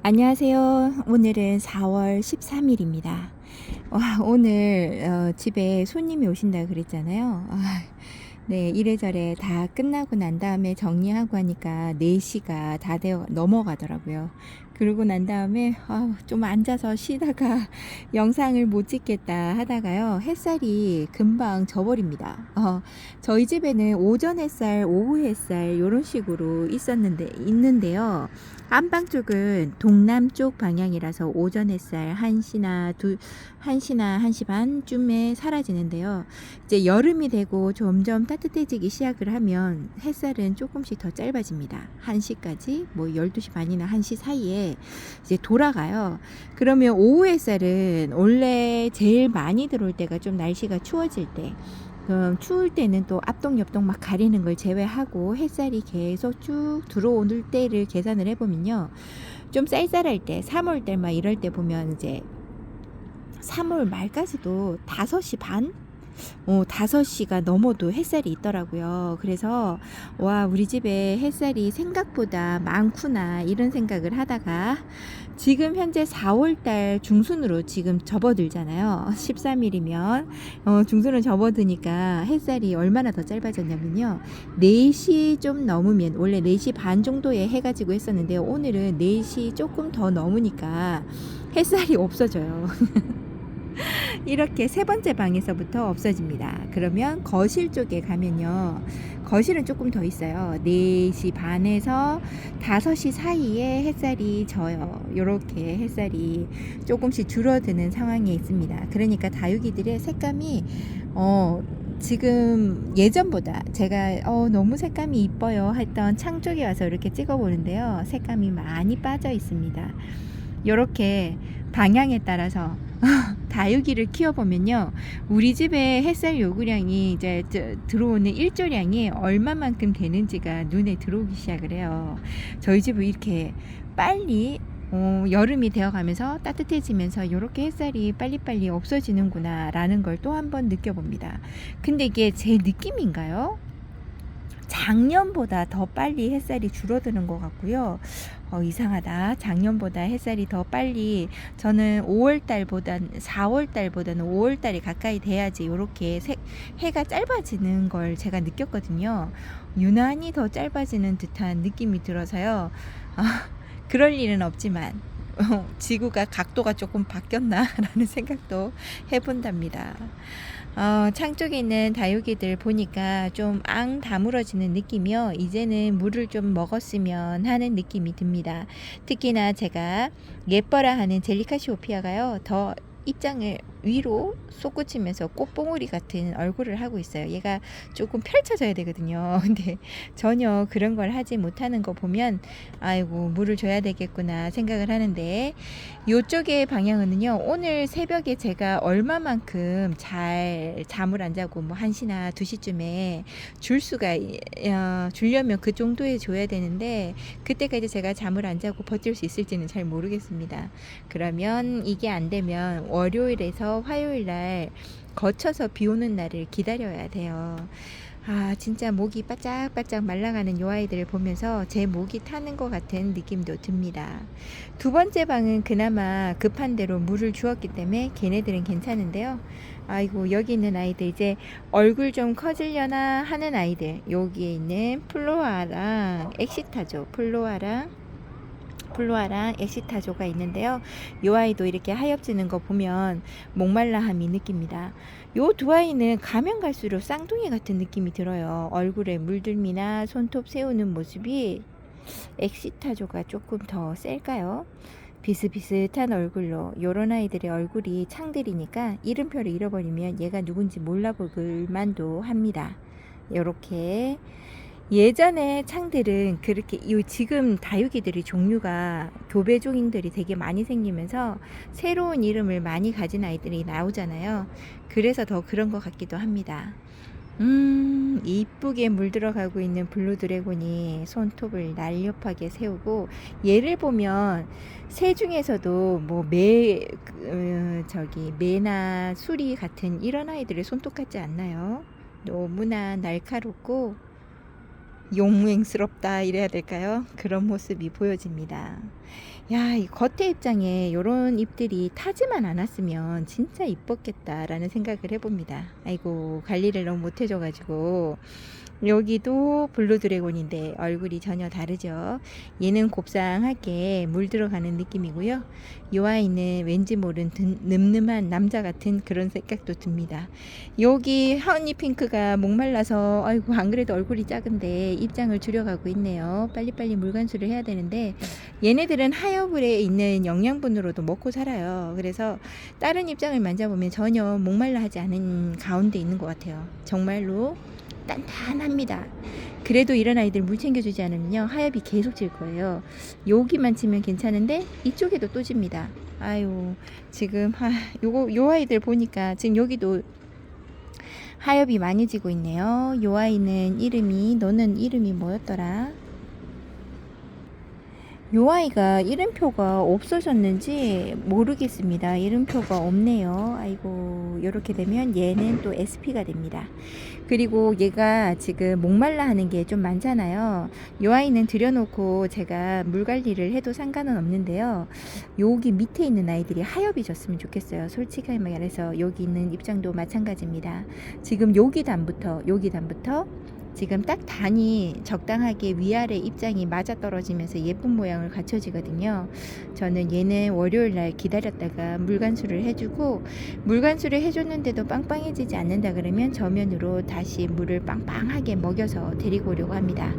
안녕하세요. 오늘은 4월 13일입니다. 오늘 집에 손님이 오신다 그랬잖아요. 네, 이래저래 다 끝나고 난 다음에 정리하고 하니까 4시가 다 넘어가더라고요. 그러고 난 다음에 좀 앉아서 쉬다가 영상을 못 찍겠다 하다가요. 햇살이 금방 져버립니다. 저희 집에는 오전 햇살, 오후 햇살 이런 식으로 있는데요. 안방 쪽은 동남쪽 방향이라서 오전 햇살 1시나 1시 반쯤에 사라지는데요. 이제 여름이 되고 점점 따뜻해지기 시작을 하면 햇살은 조금씩 더 짧아집니다. 1시까지 뭐 12시 반이나 1시 사이에 이제 돌아가요. 그러면 오후 햇살은 원래 제일 많이 들어올 때가 좀 날씨가 추워질 때, 추울 때는 또 앞동 옆동 막 가리는 걸 제외하고 햇살이 계속 쭉 들어오는 때를 계산을 해보면요, 좀 쌀쌀할 때 3월달 막 이럴 때 보면 이제 3월 말까지도 5시 반? 5시가 넘어도 햇살이 있더라고요. 그래서 우리 집에 햇살이 생각보다 많구나 이런 생각을 하다가 지금 현재 4월달 중순으로 지금 접어들잖아요. 13일이면 중순으로 접어드니까 햇살이 얼마나 더 짧아졌냐면요, 4시 좀 넘으면, 원래 4시 반 정도에 해가 지고 했었는데 오늘은 4시 조금 더 넘으니까 햇살이 없어져요. 이렇게 세 번째 방에서부터 없어집니다. 그러면 거실 쪽에 가면요, 거실은 조금 더 있어요. 4시 반에서 5시 사이에 햇살이 져요. 이렇게 햇살이 조금씩 줄어드는 상황에 있습니다. 그러니까 다육이들의 색감이 지금 예전보다 제가 너무 색감이 이뻐요 했던 창 쪽에 와서 이렇게 찍어보는데요, 색감이 많이 빠져 있습니다. 이렇게 방향에 따라서 다육이를 키워보면요, 우리 집에 햇살 요구량이 이제 들어오는 일조량이 얼마만큼 되는지가 눈에 들어오기 시작을 해요. 저희 집은 이렇게 빨리 여름이 되어가면서 따뜻해지면서 이렇게 햇살이 빨리빨리 없어지는구나 라는 걸 또 한 번 느껴봅니다. 근데 이게 제 느낌인가요? 작년보다 더 빨리 햇살이 줄어드는 것 같고요. 이상하다. 작년보다 햇살이 더 빨리, 저는 4월달보다는 5월달이 가까이 돼야지 이렇게 해가 짧아지는 걸 제가 느꼈거든요. 유난히 더 짧아지는 듯한 느낌이 들어서요. 그럴 일은 없지만 지구가 각도가 조금 바뀌었나 라는 생각도 해본답니다. 창 쪽에 있는 다육이들 보니까 좀 다물어지는 느낌이요, 이제는 물을 좀 먹었으면 하는 느낌이 듭니다. 특히나 제가 예뻐라 하는 젤리카시오피아가요, 더 입장을 위로 솟구치면서 꽃봉오리 같은 얼굴을 하고 있어요. 얘가 조금 펼쳐져야 되거든요. 근데 전혀 그런 걸 하지 못하는 거 보면 아이고, 물을 줘야 되겠구나 생각을 하는데, 요쪽의 방향은요, 오늘 새벽에 제가 얼마만큼 잘 잠을 안 자고 뭐 1시나 2시쯤에 주려면 그 정도에 줘야 되는데, 그때까지 제가 잠을 안 자고 버틸 수 있을지는 잘 모르겠습니다. 그러면 이게 안 되면 월요일에서 화요일 날 거쳐서 비 오는 날을 기다려야 돼요. 진짜 목이 바짝바짝 말라가는 요 아이들을 보면서 제 목이 타는 것 같은 느낌도 듭니다. 두 번째 방은 그나마 급한 대로 물을 주었기 때문에 걔네들은 괜찮은데요. 아이고, 여기 있는 아이들, 이제 얼굴 좀 커지려나 하는 아이들, 여기에 있는 플로아랑 엑시타조, 플로아랑 엑시타조가 있는데요. 이 아이도 이렇게 하엽지는 거 보면 목말라함이 느낍니다. 요 두 아이는 가면 갈수록 쌍둥이 같은 느낌이 들어요. 얼굴에 물들미나 손톱 세우는 모습이 엑시타조가 조금 더 셀까요? 비슷비슷한 얼굴로, 요런 아이들의 얼굴이 창들이니까 이름표를 잃어버리면 얘가 누군지 몰라볼 만도 합니다. 요렇게 예전에 창들은 그렇게, 지금 다육이들이 종류가 교배종들이 되게 많이 생기면서 새로운 이름을 많이 가진 아이들이 나오잖아요. 그래서 더 그런 것 같기도 합니다. 이쁘게 물들어가고 있는 블루 드래곤이 손톱을 날렵하게 세우고, 얘를 보면 새 중에서도 뭐 매나 수리 같은 이런 아이들의 손톱 같지 않나요? 너무나 날카롭고 용맹스럽다 이래야 될까요? 그런 모습이 보여집니다. 야, 이 겉에 입장에 이런 잎들이 타지만 않았으면 진짜 이뻤겠다라는 생각을 해봅니다. 아이고, 관리를 너무 못해줘가지고. 여기도 블루 드래곤인데 얼굴이 전혀 다르죠. 얘는 곱상하게 물 들어가는 느낌이고요. 요 아이는 왠지 모른 늠름한 남자 같은 그런 생각도 듭니다. 여기 하은이 핑크가 목말라서 아이고 안 그래도 얼굴이 작은데 입장을 줄여가고 있네요. 빨리빨리 물관수를 해야 되는데 얘네들은 하여불에 있는 영양분으로도 먹고 살아요. 그래서 다른 입장을 만져보면 전혀 목말라 하지 않은 가운데 있는 것 같아요. 정말로 단단합니다. 그래도 이런 아이들 물 챙겨주지 않으면요 하엽이 계속 질 거예요. 여기만 치면 괜찮은데 이쪽에도 또 집니다. 아유, 지금 요 아이들 보니까 지금 여기도 하엽이 많이 지고 있네요. 요 아이는 너는 이름이 뭐였더라? 요 아이가 이름표가 없어졌는지 모르겠습니다. 이름표가 없네요. 아이고, 이렇게 되면 얘는 또 SP가 됩니다. 그리고 얘가 지금 목말라 하는 게 좀 많잖아요. 요 아이는 들여놓고 제가 물 관리를 해도 상관은 없는데요. 여기 밑에 있는 아이들이 하엽이 졌으면 좋겠어요. 솔직하게 말해서 여기 있는 입장도 마찬가지입니다. 지금 여기 단부터 지금 딱 단이 적당하게 위아래 입장이 맞아 떨어지면서 예쁜 모양을 갖춰지거든요. 저는 얘는 월요일날 기다렸다가 물관수를 해주고, 물관수를 해줬는데도 빵빵해지지 않는다 그러면 저면으로 다시 물을 빵빵하게 먹여서 데리고 오려고 합니다.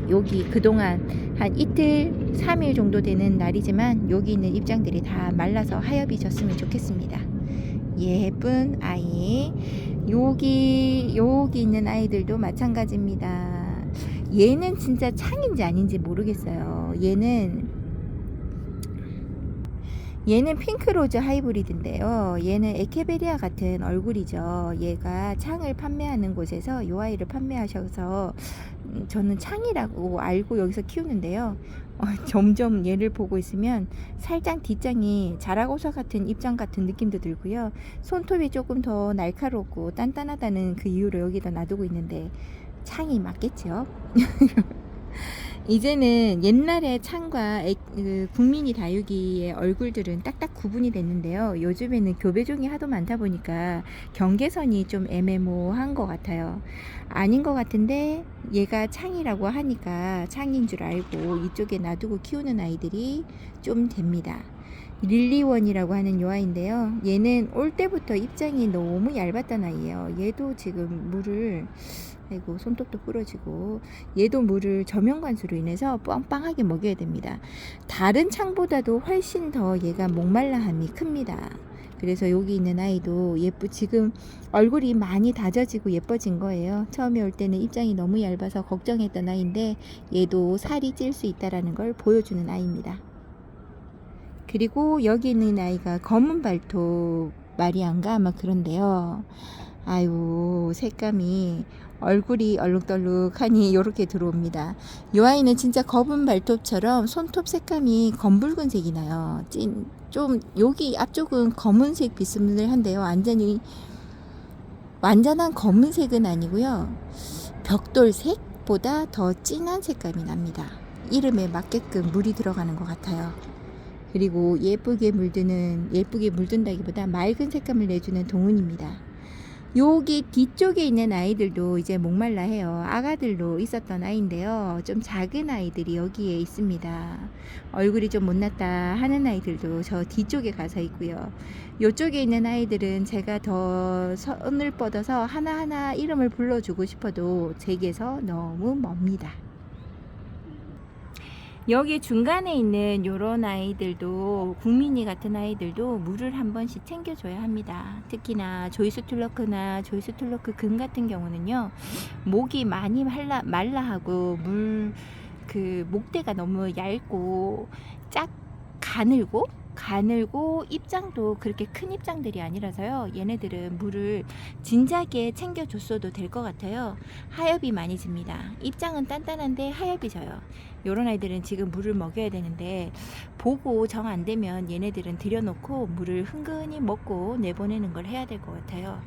여기 그동안 한 이틀 3일 정도 되는 날이지만 여기 있는 입장들이 다 말라서 하엽이 졌으면 좋겠습니다. 예쁜 아이. 여기 있는 아이들도 마찬가지입니다. 얘는 진짜 창인지 아닌지 모르겠어요. 얘는 핑크로즈 하이브리드인데요. 얘는 에케베리아 같은 얼굴이죠. 얘가 창을 판매하는 곳에서 이 아이를 판매하셔서 저는 창이라고 알고 여기서 키우는데요. 점점 얘를 보고 있으면 살짝 뒷장이 자라고사 같은 입장 같은 느낌도 들고요. 손톱이 조금 더 날카롭고 단단하다는 그 이유로 여기다 놔두고 있는데 창이 맞겠죠? 이제는 옛날에 창과 국민이 다육이의 얼굴들은 딱딱 구분이 됐는데요. 요즘에는 교배종이 하도 많다 보니까 경계선이 좀 애매모호한 것 같아요. 아닌 것 같은데 얘가 창이라고 하니까 창인 줄 알고 이쪽에 놔두고 키우는 아이들이 좀 됩니다. 릴리원이라고 하는 요 아이인데요. 얘는 올 때부터 입장이 너무 얇았던 아이예요. 얘도 지금 물을 아이고 손톱도 부러지고 얘도 물을 저면관수로 인해서 빵빵하게 먹여야 됩니다. 다른 창보다도 훨씬 더 얘가 목말라함이 큽니다. 그래서 여기 있는 아이도 지금 얼굴이 많이 다져지고 예뻐진 거예요. 처음에 올 때는 입장이 너무 얇아서 걱정했던 아이인데 얘도 살이 찔 수 있다는 걸 보여주는 아이입니다. 그리고 여기 있는 아이가 검은 발톱 마리안가 아마 그런데요. 아유, 색감이 얼굴이 얼룩덜룩하니 요렇게 들어옵니다. 이 아이는 진짜 검은 발톱처럼 손톱 색감이 검붉은색이 나요. 좀 여기 앞쪽은 검은색 비스무리한데요. 완전한 검은색은 아니고요. 벽돌색보다 더 진한 색감이 납니다. 이름에 맞게끔 물이 들어가는 것 같아요. 그리고 예쁘게 물든다기보다 맑은 색감을 내주는 동운입니다. 여기 뒤쪽에 있는 아이들도 이제 목말라 해요. 아가들로 있었던 아이인데요. 좀 작은 아이들이 여기에 있습니다. 얼굴이 좀 못났다 하는 아이들도 저 뒤쪽에 가서 있고요. 이쪽에 있는 아이들은 제가 더 손을 뻗어서 하나하나 이름을 불러주고 싶어도 제게서 너무 멉니다. 여기 중간에 있는 요런 아이들도 국민이 같은 아이들도 물을 한 번씩 챙겨줘야 합니다. 특히나 조이스툴러크나 조이스툴러크 금 같은 경우는요, 목이 많이 말라하고 목대가 너무 얇고 가늘고 입장도 그렇게 큰 입장들이 아니라서요. 얘네들은 물을 진작에 챙겨줬어도 될 것 같아요. 하엽이 많이 집니다. 입장은 단단한데 하엽이 져요. 요런 아이들은 지금 물을 먹여야 되는데 보고 정 안 되면 얘네들은 들여놓고 물을 흥건히 먹고 내보내는 걸 해야 될 것 같아요.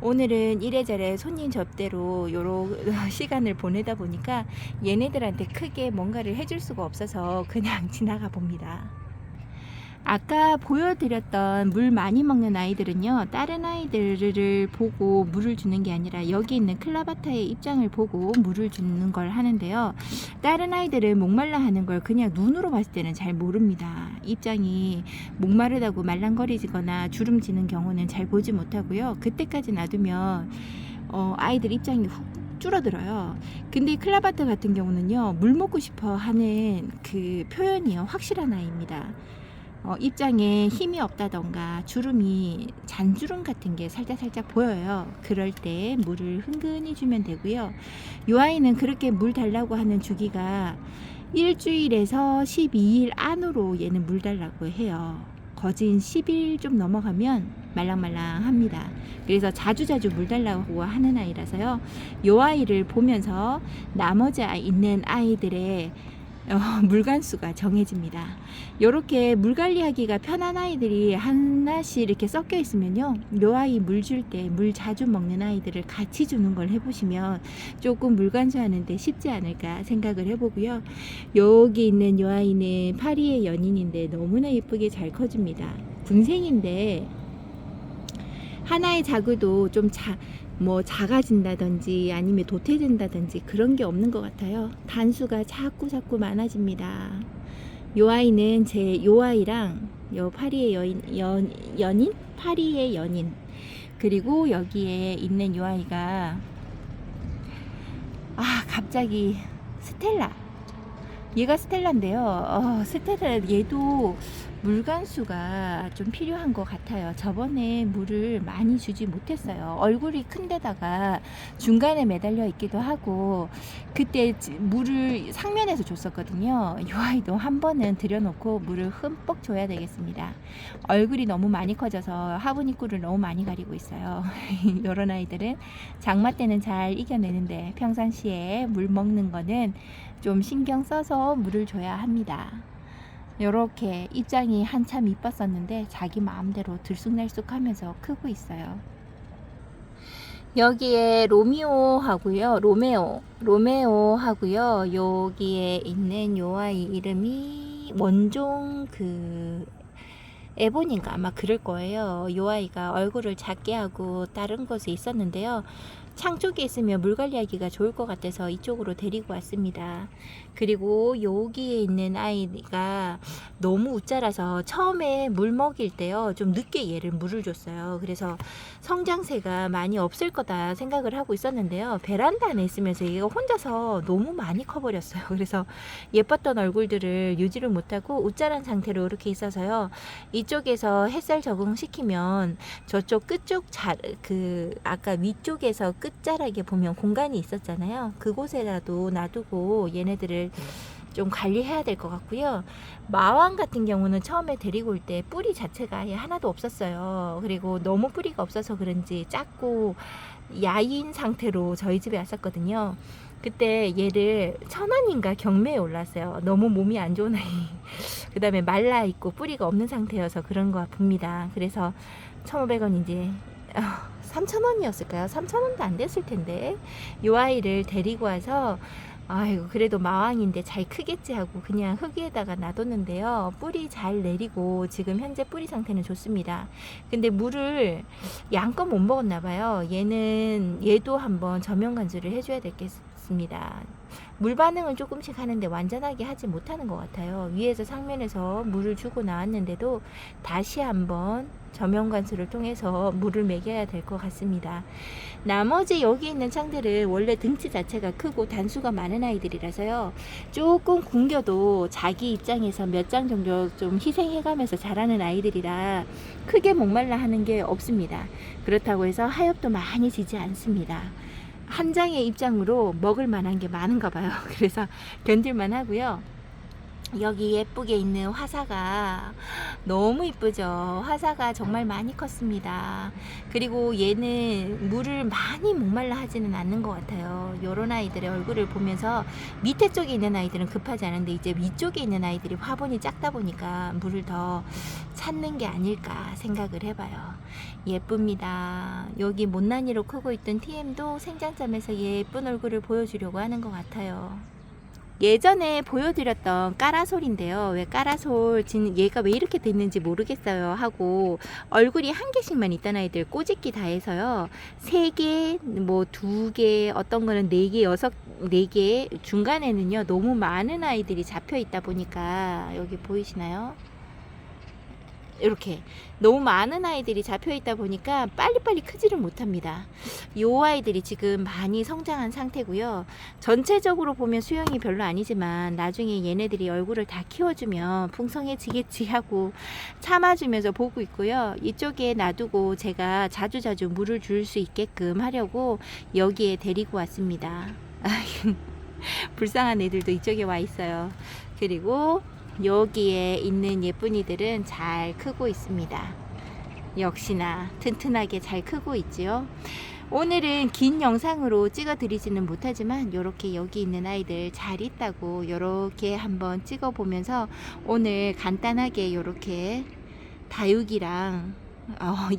오늘은 이래저래 손님 접대로 요런 시간을 보내다 보니까 얘네들한테 크게 뭔가를 해줄 수가 없어서 그냥 지나가 봅니다. 아까 보여드렸던 물 많이 먹는 아이들은요, 다른 아이들을 보고 물을 주는 게 아니라 여기 있는 클라바타의 입장을 보고 물을 주는 걸 하는데요. 다른 아이들은 목말라 하는 걸 그냥 눈으로 봤을 때는 잘 모릅니다. 입장이 목마르다고 말랑거리거나 주름지는 경우는 잘 보지 못하고요. 그때까지 놔두면 아이들 입장이 훅 줄어들어요. 근데 이 클라바타 같은 경우는요, 물 먹고 싶어 하는 그 표현이요, 확실한 아이입니다. 입장에 힘이 없다던가 주름이 잔주름 같은 게 살짝 보여요. 그럴 때 물을 흥건히 주면 되고요. 이 아이는 그렇게 물 달라고 하는 주기가 일주일에서 12일 안으로 얘는 물 달라고 해요. 거진 10일 좀 넘어가면 말랑말랑합니다. 그래서 자주자주 물 달라고 하는 아이라서요. 이 아이를 보면서 나머지 있는 아이들의 물관수가 정해집니다. 이렇게 물 관리하기가 편한 아이들이 하나씩 이렇게 섞여 있으면요, 요 아이 물 줄 때 물 자주 먹는 아이들을 같이 주는 걸 해보시면 조금 물 관수하는데 쉽지 않을까 생각을 해보고요. 여기 있는 요 아이는 파리의 연인인데 너무나 예쁘게 잘 커줍니다. 군생인데 하나의 자구도 좀 작아진다든지 아니면 도태된다든지 그런 게 없는 것 같아요. 단수가 자꾸 많아집니다. 요 아이는 요 아이랑 요 파리의 연인? 파리의 연인. 그리고 여기에 있는 요 아이가 갑자기 스텔라. 얘가 스텔라인데요. 스텔라 얘도 물관수가 좀 필요한 것 같아요. 저번에 물을 많이 주지 못했어요. 얼굴이 큰 데다가 중간에 매달려 있기도 하고 그때 물을 상면에서 줬었거든요. 이 아이도 한 번은 들여놓고 물을 흠뻑 줘야 되겠습니다. 얼굴이 너무 많이 커져서 하부니꾸를 너무 많이 가리고 있어요. 이런 아이들은 장마 때는 잘 이겨내는데 평상시에 물 먹는 거는 좀 신경 써서 물을 줘야 합니다. 이렇게 입장이 한참 이뻤었는데 자기 마음대로 들쑥날쑥 하면서 크고 있어요. 여기에 로미오 하고요. 로메오 하고요. 여기에 있는 요 아이 이름이 원종 에본인가 아마 그럴 거예요. 요 아이가 얼굴을 작게 하고 다른 곳에 있었는데요. 창 쪽에 있으면 물 관리하기가 좋을 것 같아서 이쪽으로 데리고 왔습니다. 그리고 여기에 있는 아이가 너무 웃자라서 처음에 물 먹일 때요, 좀 늦게 얘를 물을 줬어요. 그래서 성장세가 많이 없을 거다 생각을 하고 있었는데요, 베란다 안에 있으면서 얘가 혼자서 너무 많이 커버렸어요. 그래서 예뻤던 얼굴들을 유지를 못하고 웃자란 상태로 이렇게 있어서요, 이쪽에서 햇살 적응시키면 저쪽 끝쪽 아까 위쪽에서 끝자락에 보면 공간이 있었잖아요. 그곳에라도 놔두고 얘네들을 좀 관리해야 될 것 같고요. 마왕 같은 경우는 처음에 데리고 올 때 뿌리 자체가 아예 하나도 없었어요. 그리고 너무 뿌리가 없어서 그런지 작고 야인 상태로 저희 집에 왔었거든요. 그때 얘를 1,000원인가 경매에 올랐어요. 너무 몸이 안 좋은 아이. 그 다음에 말라있고 뿌리가 없는 상태여서 그런 거 봅니다. 그래서 1,500원인지 3,000원이었을까요? 3,000원도 안 됐을 텐데 이 아이를 데리고 와서 아이고 그래도 마왕인데 잘 크겠지 하고 그냥 흙위에다가 놔뒀는데요, 뿌리 잘 내리고 지금 현재 뿌리 상태는 좋습니다. 근데 물을 양껏 못 먹었나 봐요. 얘도 한번 저면 관수를 해줘야 되겠습니다. 물 반응을 조금씩 하는데 완전하게 하지 못하는 것 같아요. 위에서 상면에서 물을 주고 나왔는데도 다시 한번 저면 관수를 통해서 물을 먹여야 될 것 같습니다. 나머지 여기 있는 창들은 원래 등치 자체가 크고 단수가 많은 아이들이라서요, 조금 굶겨도 자기 입장에서 몇 장 정도 좀 희생해가면서 자라는 아이들이라 크게 목말라 하는 게 없습니다. 그렇다고 해서 하엽도 많이 지지 않습니다. 한 장의 입장으로 먹을 만한 게 많은가 봐요. 그래서 견딜만 하고요. 여기 예쁘게 있는 화사가 너무 이쁘죠. 화사가 정말 많이 컸습니다. 그리고 얘는 물을 많이 목말라 하지는 않는 것 같아요. 요런 아이들의 얼굴을 보면서 밑에 쪽에 있는 아이들은 급하지 않은데 이제 위쪽에 있는 아이들이 화분이 작다 보니까 물을 더 찾는 게 아닐까 생각을 해봐요. 예쁩니다. 여기 못난이로 크고 있던 TM도 생장점에서 예쁜 얼굴을 보여주려고 하는 것 같아요. 예전에 보여드렸던 까라솔인데요. 왜 까라솔 얘가 왜 이렇게 됐는지 모르겠어요 하고 얼굴이 한 개씩만 있던 아이들 꼬집기 다 해서요. 3개, 뭐 2개, 어떤 거는 4개, 4개 중간에는요 너무 많은 아이들이 잡혀 있다 보니까 여기 보이시나요? 이렇게 너무 많은 아이들이 잡혀 있다 보니까 빨리빨리 크지를 못합니다. 이 아이들이 지금 많이 성장한 상태고요. 전체적으로 보면 수영이 별로 아니지만 나중에 얘네들이 얼굴을 다 키워주면 풍성해지겠지 하고 참아주면서 보고 있고요. 이쪽에 놔두고 제가 자주자주 물을 줄 수 있게끔 하려고 여기에 데리고 왔습니다. 불쌍한 애들도 이쪽에 와 있어요. 그리고 여기에 있는 예쁜이들은 잘 크고 있습니다. 역시나 튼튼하게 잘 크고 있지요. 오늘은 긴 영상으로 찍어 드리지는 못하지만 이렇게 여기 있는 아이들 잘 있다고 이렇게 한번 찍어 보면서 오늘 간단하게 이렇게 다육이랑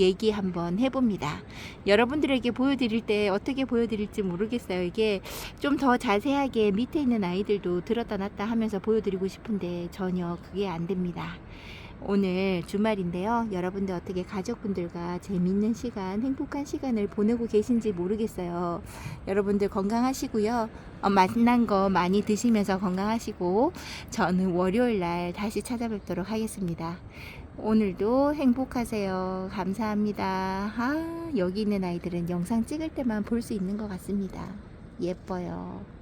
얘기 한번 해봅니다. 여러분들에게 보여드릴 때 어떻게 보여드릴지 모르겠어요. 이게 좀 더 자세하게 밑에 있는 아이들도 들었다 놨다 하면서 보여드리고 싶은데 전혀 그게 안 됩니다. 오늘 주말인데요. 여러분들 어떻게 가족분들과 재밌는 시간, 행복한 시간을 보내고 계신지 모르겠어요. 여러분들 건강하시고요. 맛난 거 많이 드시면서 건강하시고 저는 월요일 날 다시 찾아뵙도록 하겠습니다. 오늘도 행복하세요. 감사합니다. 여기 있는 아이들은 영상 찍을 때만 볼 수 있는 것 같습니다. 예뻐요.